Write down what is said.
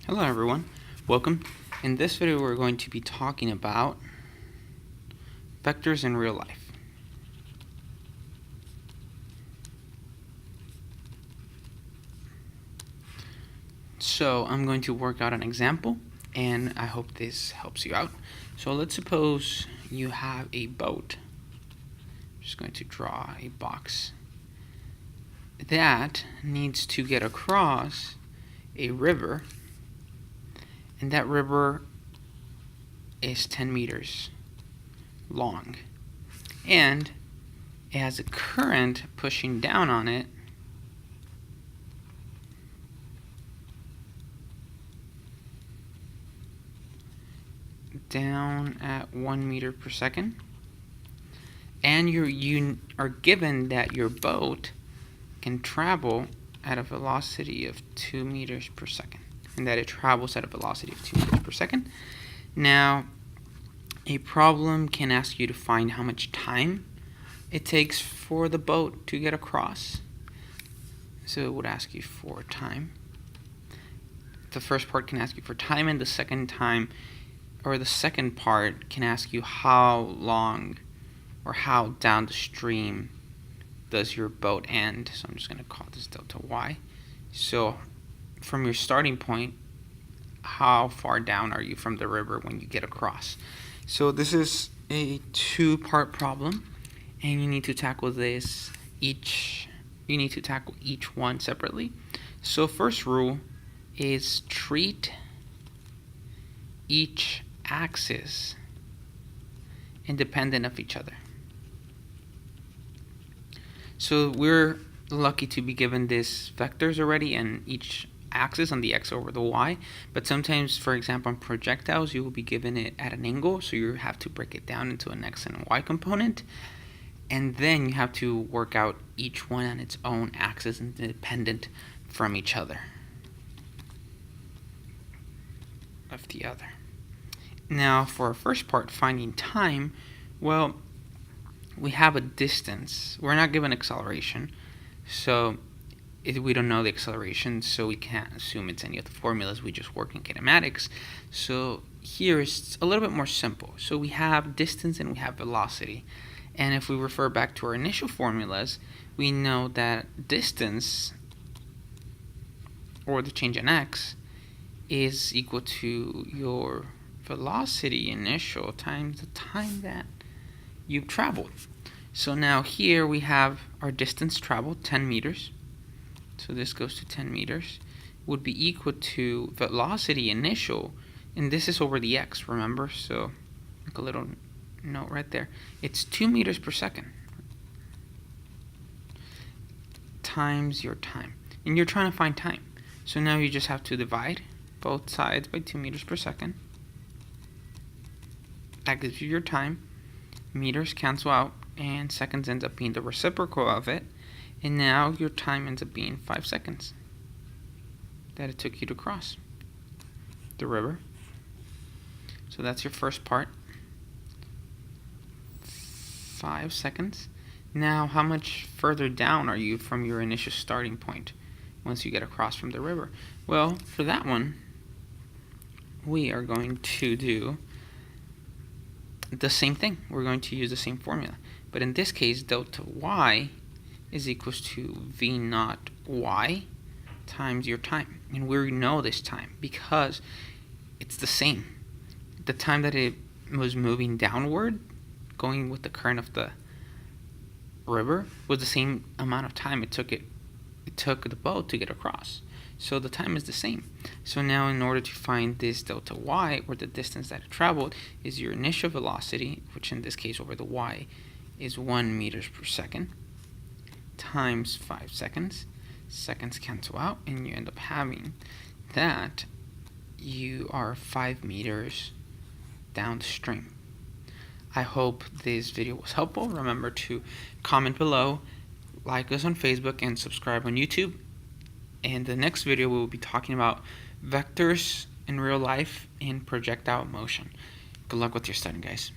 Hello everyone, welcome. In this video we're going to be talking about vectors in real life. So I'm going to work out an example and I hope this helps you out. So let's suppose you have a boat. I'm just going to draw a box that needs to get across a river, and that river is 10 meters long, and it has a current pushing down on it down at 1 meter per second, and you are given that your boat can travel at a velocity of 2 meters per second, and that it travels at a velocity of 2 meters per second. Now, a problem can ask you to find how much time it takes for the boat to get across. So it would ask you for time. The first part can ask you for time, and the second part can ask you how long or how down the stream does your boat end. So I'm just going to call this delta y. So from your starting point, how far down are you from the river when you get across? So this is a two-part problem, and you need to tackle each one separately. So first rule is treat each axis independent of each other. So we're lucky to be given these vectors already and each axis on the x over the y, but sometimes, for example, on projectiles, you will be given it at an angle, so you have to break it down into an x and a y component, and then you have to work out each one on its own axis independent from each other of the other. Now for our first part, finding time, well, we have a distance. We're not given acceleration, so we don't know the acceleration, so we can't assume it's any of the formulas. We just work in kinematics. So here it's a little bit more simple. So we have distance and we have velocity. And if we refer back to our initial formulas, we know that distance, or the change in x, is equal to your velocity initial times the time that you've traveled. So now here we have our distance traveled, 10 meters. So this goes to 10 meters, would be equal to velocity initial, and this is over the x, remember? So make a little note right there. It's 2 meters per second times your time. And you're trying to find time. So now you just have to divide both sides by 2 meters per second. That gives you your time. Meters cancel out, and seconds ends up being the reciprocal of it. And now your time ends up being 5 seconds that it took you to cross the river. So that's your first part. 5 seconds. Now, how much further down are you from your initial starting point once you get across from the river? Well, for that one, we are going to do the same thing. We're going to use the same formula. But in this case, delta y is equals to v naught y times your time. And we know this time because it's the same. The time that it was moving downward, going with the current of the river, was the same amount of time it took the boat to get across. So the time is the same. So now in order to find this delta y, or the distance that it traveled, is your initial velocity, which in this case over the y is 1 meters per second, times 5 seconds. Seconds cancel out, and you end up having that you are 5 meters downstream. I hope this video was helpful. Remember to comment below, like us on Facebook, and subscribe on YouTube. In the next video, we will be talking about vectors in real life and projectile motion. Good luck with your studying, guys.